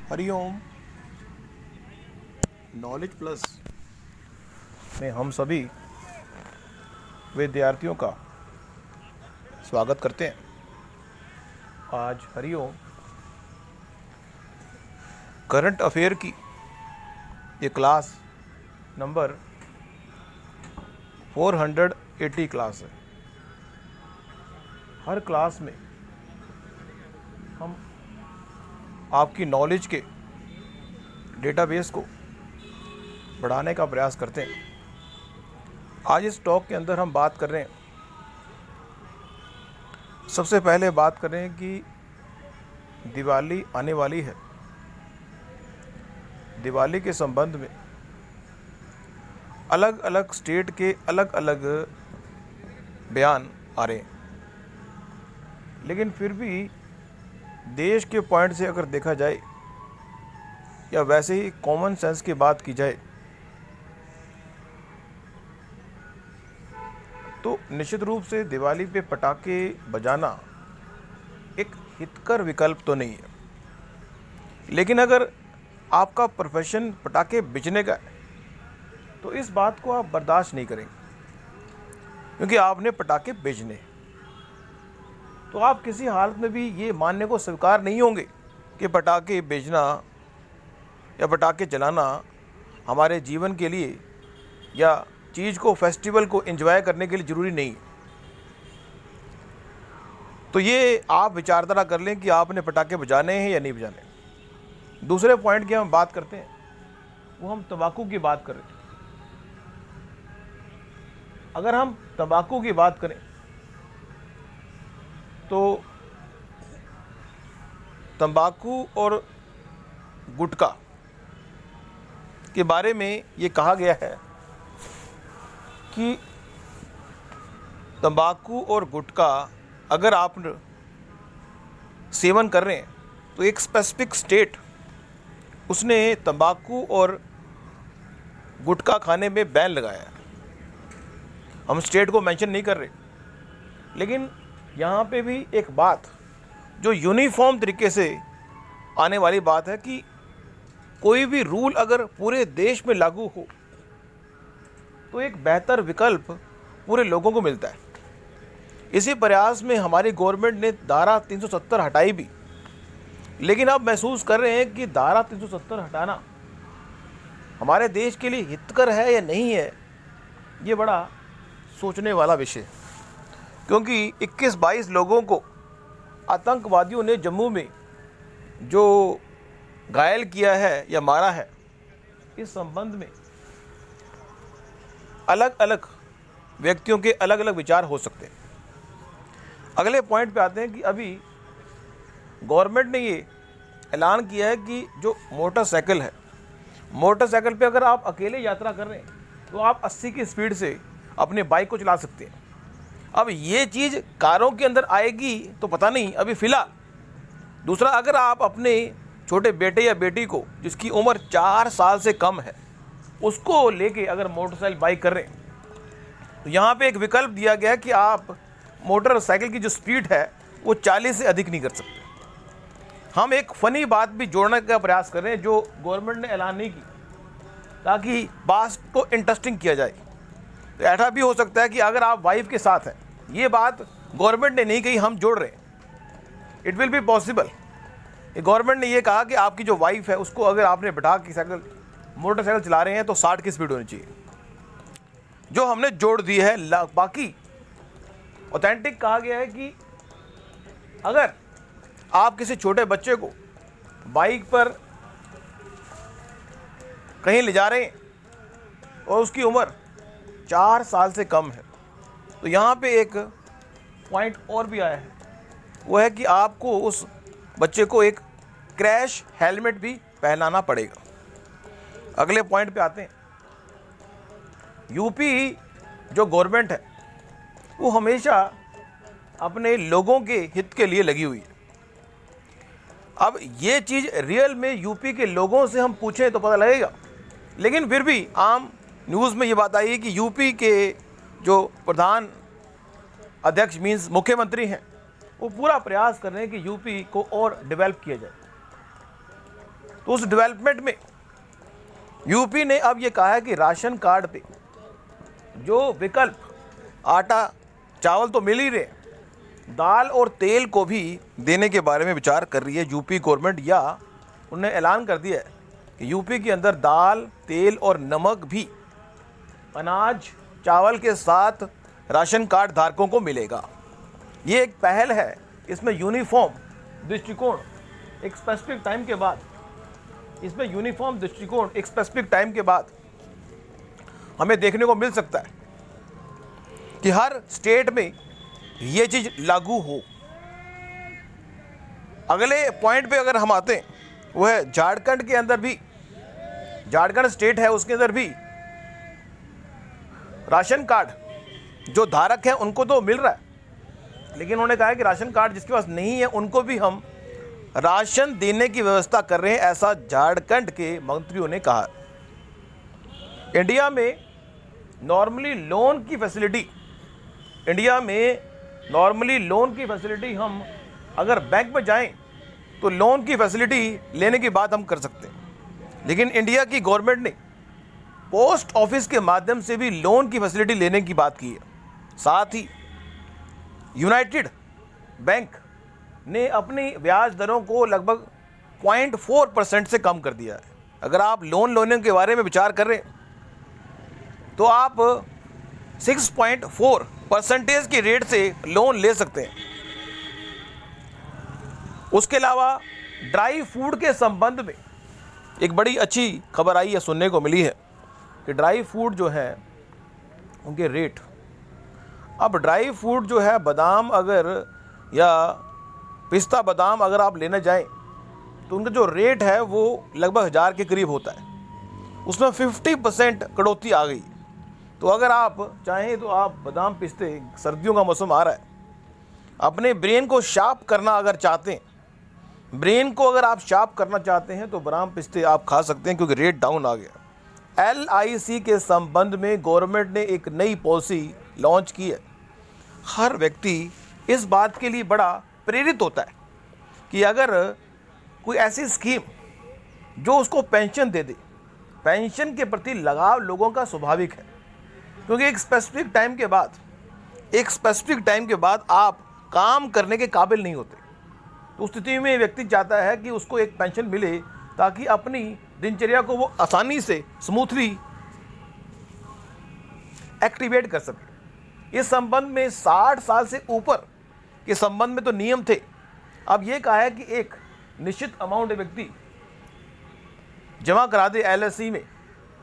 Hariom. Knowledge plus में हम सभी विद्यार्थियों का स्वागत करते हैं। आज हरिओम करंट अफेयर की ये क्लास नंबर 480 क्लास है। हर क्लास में हम आपकी नॉलेज के डेटाबेस को बढ़ाने का प्रयास करते हैं। आज इस टॉक के अंदर हम बात कर रहे हैं, सबसे पहले बात कर रहे हैं कि दिवाली आने वाली है। दिवाली के संबंध में अलग अलग स्टेट के अलग अलग बयान आ रहे हैं, लेकिन फिर भी देश के पॉइंट से अगर देखा जाए या वैसे ही कॉमन सेंस की बात की जाए तो निश्चित रूप से दिवाली पे पटाखे बजाना एक हितकर विकल्प तो नहीं है। लेकिन अगर आपका प्रोफेशन पटाखे बेचने का है तो इस बात को आप बर्दाश्त नहीं करेंगे, क्योंकि आपने पटाखे बेचने हैं। तो आप किसी हालत में भी ये मानने को स्वीकार नहीं होंगे कि पटाखे बेचना या पटाखे चलाना हमारे जीवन के लिए या चीज़ को, फेस्टिवल को एंजॉय करने के लिए ज़रूरी नहीं है। तो ये आप विचारधारा कर लें कि आपने पटाखे बजाने हैं या नहीं बजाने। दूसरे पॉइंट की हम बात करते हैं, वो हम तंबाकू की बात कर रहे हैं। अगर हम तंबाकू की बात करें तो तंबाकू और गुटखा के बारे में ये कहा गया है कि तंबाकू और गुटखा अगर आप सेवन कर रहे हैं तो एक स्पेसिफिक स्टेट उसने तंबाकू और गुटखा खाने में बैन लगाया है। हम स्टेट को मेंशन नहीं कर रहे, लेकिन यहाँ पे भी एक बात जो यूनिफॉर्म तरीके से आने वाली बात है कि कोई भी रूल अगर पूरे देश में लागू हो तो एक बेहतर विकल्प पूरे लोगों को मिलता है। इसी प्रयास में हमारी गवर्नमेंट ने धारा 370 हटाई भी, लेकिन अब महसूस कर रहे हैं कि धारा 370 हटाना हमारे देश के लिए हितकर है या नहीं है। ये बड़ा सोचने वाला विषय, क्योंकि 21-22 लोगों को आतंकवादियों ने जम्मू में जो घायल किया है या मारा है, इस संबंध में अलग अलग व्यक्तियों के अलग अलग विचार हो सकते हैं। अगले पॉइंट पे आते हैं कि अभी गवर्नमेंट ने ये ऐलान किया है कि जो मोटरसाइकिल है, मोटरसाइकिल पे अगर आप अकेले यात्रा कर रहे हैं तो आप 80 की स्पीड से अपने बाइक को चला सकते हैं। अब ये चीज़ कारों के अंदर आएगी तो पता नहीं, अभी फ़िलहाल। दूसरा, अगर आप अपने छोटे बेटे या बेटी को जिसकी उम्र 4 साल से कम है उसको लेके अगर मोटरसाइकिल बाइक कर रहे हैं तो यहाँ पे एक विकल्प दिया गया है कि आप मोटरसाइकिल की जो स्पीड है वो 40 से अधिक नहीं कर सकते। हम एक फ़नी बात भी जोड़ने का प्रयास कर रहे हैं जो गवर्नमेंट ने ऐलान नहीं की, ताकि बात को इंटरेस्टिंग किया जाए। तो ऐसा भी हो सकता है कि अगर आप वाइफ के साथ हैं, ये बात गवर्नमेंट ने नहीं कही, हम जोड़ रहे हैं, it will be possible. Government ने ये कहा कि आपकी जो वाइफ है उसको अगर आपने बिठा के साइकिल मोटरसाइकिल चला रहे हैं तो 60 की स्पीड होनी चाहिए, जो हमने जोड़ दी है। बाकी ऑथेंटिक कहा गया है कि अगर आप किसी छोटे बच्चे को बाइक पर कहीं ले जा रहे हैं और उसकी उम्र 4 साल से कम है, तो यहाँ पे एक पॉइंट और भी आया है, वो है कि आपको उस बच्चे को एक क्रैश हेलमेट भी पहनाना पड़ेगा। अगले पॉइंट पे आते हैं। यूपी जो गवर्नमेंट है वो हमेशा अपने लोगों के हित के लिए लगी हुई है। अब ये चीज़ रियल में यूपी के लोगों से हम पूछें तो पता लगेगा, लेकिन फिर भी आम न्यूज़ में ये बात आई है कि यूपी के जो प्रधान अध्यक्ष मीन्स मुख्यमंत्री हैं, वो पूरा प्रयास कर रहे हैं कि यूपी को और डेवलप किया जाए। तो उस डेवलपमेंट में यूपी ने अब ये कहा है कि राशन कार्ड पे जो विकल्प, आटा चावल तो मिल ही रहे, दाल और तेल को भी देने के बारे में विचार कर रही है यूपी गवर्नमेंट, या उन्होंने ऐलान कर दिया है कि यूपी के अंदर दाल, तेल और नमक भी अनाज चावल के साथ राशन कार्ड धारकों को मिलेगा। ये एक पहल है। इसमें यूनिफॉर्म दृष्टिकोण एक स्पेसिफिक टाइम के बाद, हमें देखने को मिल सकता है कि हर स्टेट में ये चीज लागू हो। अगले पॉइंट पे अगर हम आते हैं, वो है झारखंड के अंदर भी, झारखंड स्टेट है, उसके अंदर भी राशन कार्ड जो धारक हैं उनको तो मिल रहा है, लेकिन उन्होंने कहा है कि राशन कार्ड जिसके पास नहीं है उनको भी हम राशन देने की व्यवस्था कर रहे हैं, ऐसा झारखंड के मंत्रियों ने कहा। इंडिया में नॉर्मली लोन की फैसिलिटी हम अगर बैंक में जाएं तो लोन की फैसिलिटी लेने की बात हम कर सकते हैं, लेकिन इंडिया की गवर्नमेंट ने पोस्ट ऑफिस के माध्यम से भी लोन की फैसिलिटी लेने की बात की है। साथ ही यूनाइटेड बैंक ने अपनी ब्याज दरों को लगभग 0.4% से कम कर दिया है। अगर आप लोन लेने के बारे में विचार कर रहे हैं तो आप 6.4% की रेट से लोन ले सकते हैं। उसके अलावा ड्राई फूड के संबंध में एक बड़ी अच्छी खबर आई है, सुनने को मिली है कि ड्राई फूड जो है उनके रेट, अब ड्राई फूड जो है बादाम अगर या पिस्ता बादाम अगर आप लेने जाएं तो उनका जो रेट है वो लगभग 1000 के करीब होता है, उसमें 50% कटौती आ गई। तो अगर आप चाहें तो आप बादाम पिस्ते, सर्दियों का मौसम आ रहा है, अपने ब्रेन को शार्प करना अगर चाहते हैं, तो बादाम पिस्ते आप खा सकते हैं क्योंकि रेट डाउन आ गया। LIC के संबंध में गवर्नमेंट ने एक नई पॉलिसी लॉन्च की है। हर व्यक्ति इस बात के लिए बड़ा प्रेरित होता है कि अगर कोई ऐसी स्कीम जो उसको पेंशन दे दे। पेंशन के प्रति लगाव लोगों का स्वाभाविक है, क्योंकि एक स्पेसिफिक टाइम के बाद आप काम करने के काबिल नहीं होते। तो उस स्थिति में व्यक्ति चाहता है कि उसको एक पेंशन मिले ताकि अपनी दिनचर्या को वो आसानी से स्मूथली एक्टिवेट कर सके। इस संबंध में 60 साल से ऊपर के संबंध में तो नियम थे, अब ये कहा है कि एक निश्चित अमाउंट व्यक्ति जमा करा दे LIC में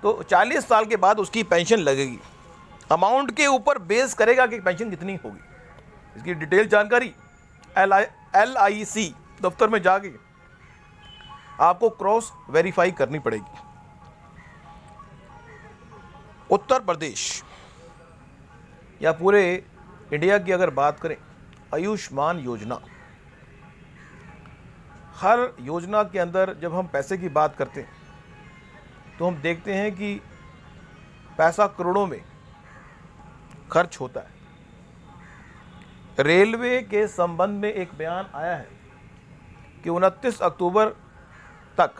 तो 40 साल के बाद उसकी पेंशन लगेगी। अमाउंट के ऊपर बेस करेगा कि पेंशन कितनी होगी। इसकी डिटेल जानकारी LIC दफ्तर में जाके आपको क्रॉस वेरीफाई करनी पड़ेगी। उत्तर प्रदेश या पूरे इंडिया की अगर बात करें, आयुष्मान योजना, हर योजना के अंदर जब हम पैसे की बात करते हैं तो हम देखते हैं कि पैसा करोड़ों में खर्च होता है। रेलवे के संबंध में एक बयान आया है कि 29 अक्टूबर तक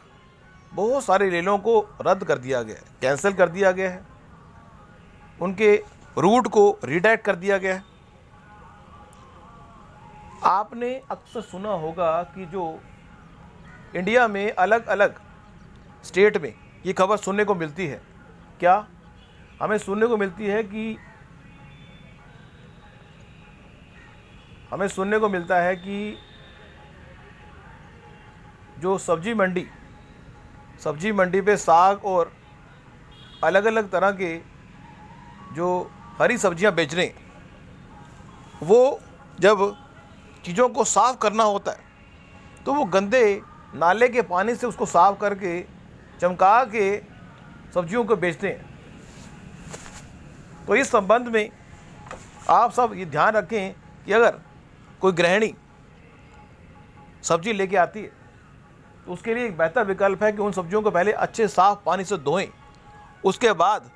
बहुत सारी रेलों को रद्द कर दिया गया है, कैंसिल कर दिया गया है, उनके रूट को रिडायरेक्ट कर दिया गया है। आपने अक्सर सुना होगा कि जो इंडिया में अलग अलग स्टेट में ये खबर सुनने को मिलती है, क्या हमें सुनने को मिलता है कि जो सब्जी मंडी पे साग और अलग अलग तरह के जो हरी सब्जियां बेच रहे हैं, वो जब चीज़ों को साफ़ करना होता है तो वो गंदे नाले के पानी से उसको साफ़ करके चमका के सब्जियों को बेचते हैं। तो इस संबंध में आप सब ये ध्यान रखें कि अगर कोई गृहिणी सब्जी लेके आती है तो उसके लिए एक बेहतर विकल्प है कि उन सब्जियों को पहले अच्छे साफ़ पानी से धोएं, उसके बाद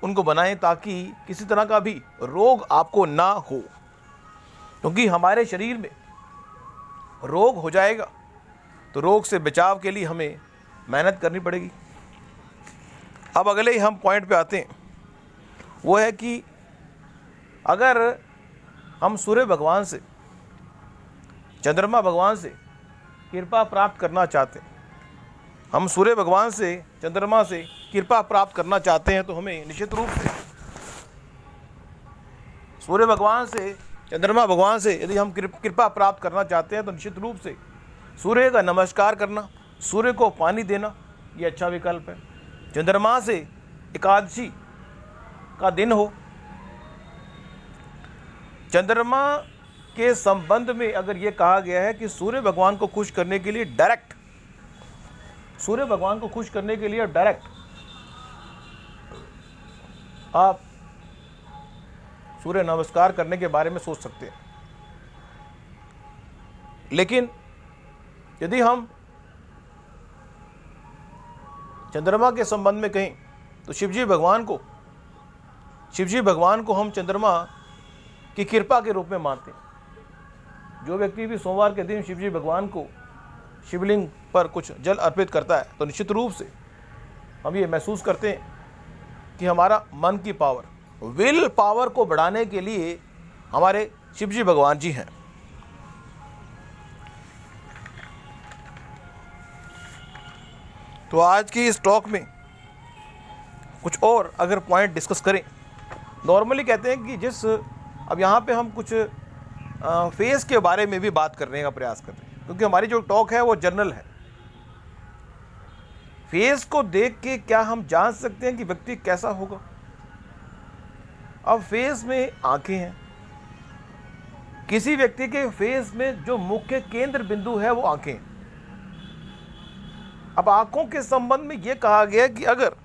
उनको बनाएं ताकि किसी तरह का भी रोग आपको ना हो। क्योंकि हमारे शरीर में रोग हो जाएगा तो रोग से बचाव के लिए हमें मेहनत करनी पड़ेगी। अब अगले ही हम पॉइंट पे आते हैं, वो है कि अगर हम सूर्य भगवान से, चंद्रमा भगवान से कृपा प्राप्त करना चाहते हैं, हम सूर्य भगवान से, चंद्रमा से कृपा प्राप्त करना चाहते हैं, तो हमें निश्चित रूप से सूर्य भगवान से, चंद्रमा भगवान से यदि हम कृपा प्राप्त करना चाहते हैं तो निश्चित रूप से सूर्य का नमस्कार करना, सूर्य को पानी देना, ये अच्छा विकल्प है। चंद्रमा से एकादशी का दिन हो, चंद्रमा के संबंध में अगर ये कहा गया है कि सूर्य भगवान को खुश करने के लिए डायरेक्ट, सूर्य भगवान को खुश करने के लिए डायरेक्ट आप सूर्य नमस्कार करने के बारे में सोच सकते हैं। लेकिन यदि हम चंद्रमा के संबंध में कहें तो शिवजी भगवान को हम चंद्रमा की कृपा के रूप में मानते हैं। जो व्यक्ति भी सोमवार के दिन शिवजी भगवान को शिवलिंग पर कुछ जल अर्पित करता है तो निश्चित रूप से हम ये महसूस करते हैं कि हमारा मन की पावर, विल पावर को बढ़ाने के लिए हमारे शिवजी भगवान जी हैं। तो आज की इस टॉक में कुछ और अगर पॉइंट डिस्कस करें, नॉर्मली कहते हैं कि अब यहाँ पे हम कुछ फेस के बारे में भी बात करने का प्रयास कर रहे हैं, क्योंकि हमारी जो टॉक है वो जर्नल है। फेस को देख के क्या हम जान सकते हैं कि व्यक्ति कैसा होगा? अब फेस में आंखें हैं, किसी व्यक्ति के फेस में जो मुख्य केंद्र बिंदु है वो आंखें हैं। अब आंखों के संबंध में यह कहा गया कि अगर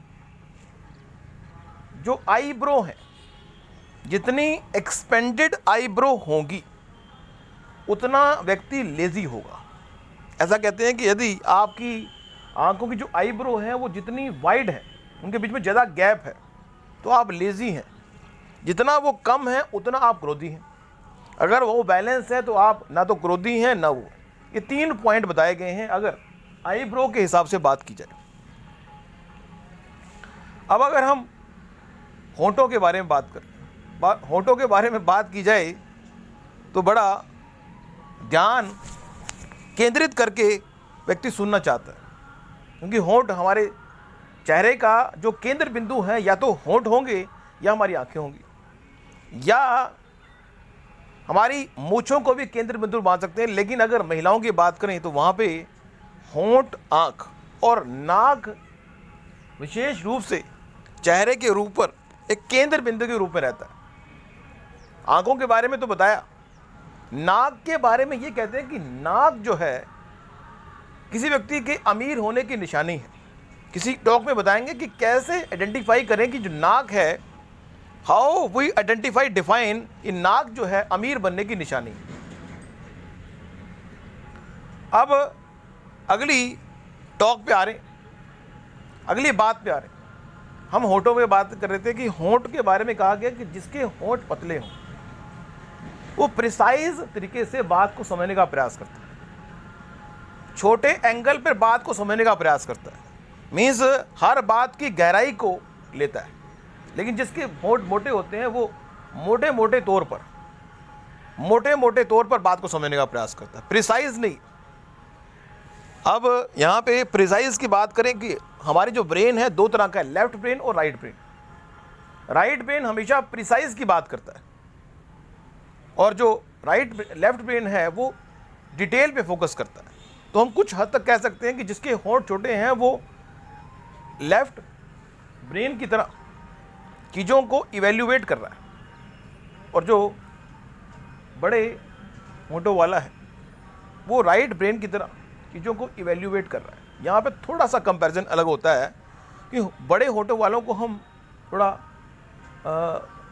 जो आईब्रो है, जितनी एक्सपेंडेड आईब्रो होगी उतना व्यक्ति लेजी होगा। ऐसा कहते हैं कि यदि आपकी आंखों की जो आईब्रो है वो जितनी वाइड है, उनके बीच में ज़्यादा गैप है, तो आप लेजी हैं। जितना वो कम है उतना आप क्रोधी हैं। अगर वो बैलेंस है तो आप ना तो क्रोधी हैं ना वो। ये 3 पॉइंट बताए गए हैं अगर आईब्रो के हिसाब से बात की जाए। अब अगर हम होंठों के बारे में बात करें, होंठों के बारे में बात की जाए तो बड़ा ध्यान केंद्रित करके व्यक्ति सुनना चाहता है, क्योंकि होंठ हमारे चेहरे का जो केंद्र बिंदु है, या तो होंठ होंगे या हमारी आंखें होंगी, या हमारी मूंछों को भी केंद्र बिंदु मान सकते हैं। लेकिन अगर महिलाओं की बात करें तो वहाँ पे होंठ, आँख और नाक विशेष रूप से चेहरे के ऊपर एक केंद्र बिंदु के रूप में रहता है। आंखों के बारे में तो बताया, नाक के बारे में ये कहते हैं कि नाक जो है किसी व्यक्ति के अमीर होने की निशानी है। किसी टॉक में बताएंगे कि कैसे आइडेंटिफाई करें कि जो नाक है, हाउ वी आइडेंटिफाई डिफाइन, ये नाक जो है अमीर बनने की निशानी है। अब अगली टॉक पे आ रहे, अगली बात पे आ रहे। हम होंठों में बात कर रहे थे कि होंठ के बारे में कहा गया कि जिसके होंठ पतले हों वो प्रिसाइज तरीके से बात को समझने का प्रयास करता है, छोटे एंगल पर बात को समझने का प्रयास करता है, मीन्स हर बात की गहराई को लेता है। लेकिन जिसके होंठ मोटे होते हैं वो मोटे मोटे तौर पर बात को समझने का प्रयास करता है, प्रिसाइज नहीं। अब यहाँ पे प्रिसाइज की बात करें कि हमारी जो ब्रेन है 2 तरह का है, लेफ्ट ब्रेन और राइट ब्रेन। राइट ब्रेन हमेशा प्रिसाइज की बात करता है, और जो लेफ्ट ब्रेन है वो डिटेल पे फोकस करता है। तो हम कुछ हद तक कह सकते हैं कि जिसके होंठ छोटे हैं वो लेफ्ट ब्रेन की तरह चीज़ों को इवेल्युएट कर रहा है, और जो बड़े होंठों वाला है वो राइट ब्रेन की तरह चीज़ों को इवेल्युएट कर रहा है। यहाँ पे थोड़ा सा कंपैरिजन अलग होता है कि बड़े होंठों वालों को हम थोड़ा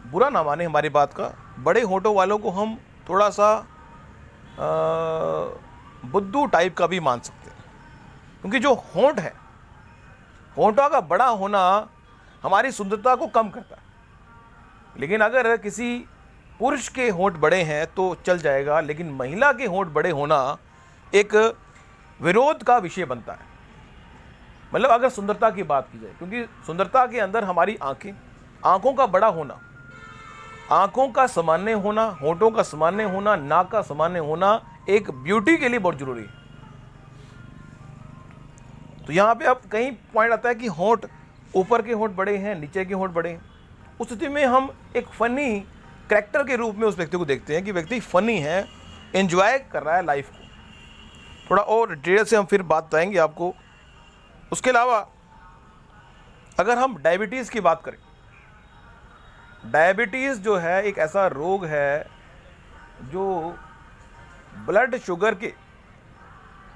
बुरा ना माने हमारी बात का, बड़े होंठों वालों को हम थोड़ा सा बुद्धू टाइप का भी मान सकते हैं, क्योंकि जो होंठ है, होंठों का बड़ा होना हमारी सुंदरता को कम करता है। लेकिन अगर किसी पुरुष के होंठ बड़े हैं तो चल जाएगा, लेकिन महिला के होंठ बड़े होना एक विरोध का विषय बनता है। मतलब अगर सुंदरता की बात की जाए, क्योंकि सुंदरता के अंदर हमारी आंखें, आंखों का बड़ा होना, आंखों का सामान्य होना, होठों का सामान्य होना, नाक का सामान्य होना एक ब्यूटी के लिए बहुत जरूरी है। तो यहाँ पे अब कहीं पॉइंट आता है कि होठ, ऊपर के होठ बड़े हैं, नीचे के होठ बड़े हैं। उस स्थिति में हम एक फनी कैरेक्टर के रूप में उस व्यक्ति को देखते हैं कि व्यक्ति फनी है, एंजॉय कर रहा है लाइफ को। थोड़ा और डिटेल से हम फिर बात बताएंगे आपको। उसके अलावा अगर हम डायबिटीज़ की बात करें, डायबिटीज़ जो है एक ऐसा रोग है जो ब्लड शुगर के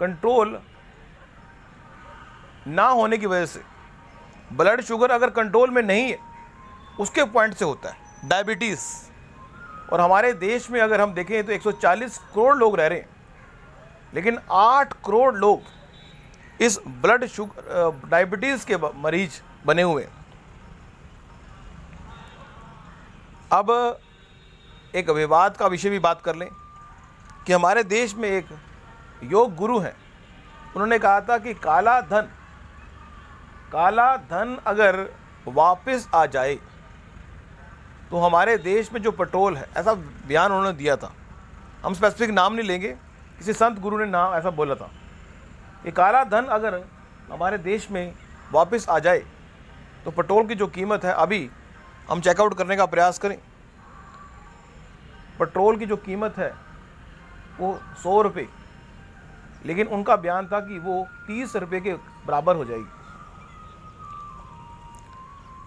कंट्रोल ना होने की वजह से, ब्लड शुगर अगर कंट्रोल में नहीं है उसके पॉइंट से होता है डायबिटीज़। और हमारे देश में अगर हम देखें तो 140 करोड़ लोग रह रहे हैं, लेकिन 8 करोड़ लोग इस ब्लड शुगर डायबिटीज़ के मरीज बने हुए हैं। अब एक विवाद का विषय भी बात कर लें कि हमारे देश में एक योग गुरु हैं, उन्होंने कहा था कि काला धन अगर वापस आ जाए तो हमारे देश में जो पेट्रोल है, ऐसा बयान उन्होंने दिया था। हम स्पेसिफिक नाम नहीं लेंगे, किसी संत गुरु ने नाम ऐसा बोला था कि काला धन अगर हमारे देश में वापस आ जाए तो पेट्रोल की जो कीमत है, अभी हम चेकआउट करने का प्रयास करें, पेट्रोल की जो कीमत है वो 100 रुपये, लेकिन उनका बयान था कि वो 30 रुपये के बराबर हो जाएगी।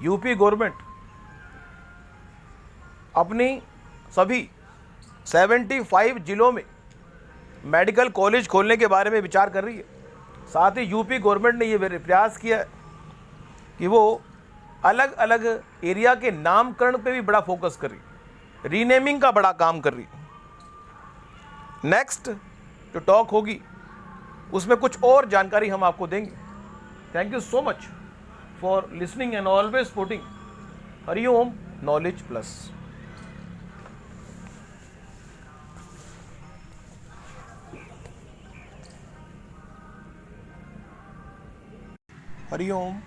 यूपी गवर्नमेंट अपनी सभी 75 जिलों में मेडिकल कॉलेज खोलने के बारे में विचार कर रही है। साथ ही यूपी गवर्नमेंट ने ये प्रयास किया है कि वो अलग अलग एरिया के नामकरण पे भी बड़ा फोकस कर रही है, रीनेमिंग का बड़ा काम कर रही है। नेक्स्ट जो टॉक होगी उसमें कुछ और जानकारी हम आपको देंगे। Thank you so much for listening and always supporting Hariom knowledge plus. Hariom.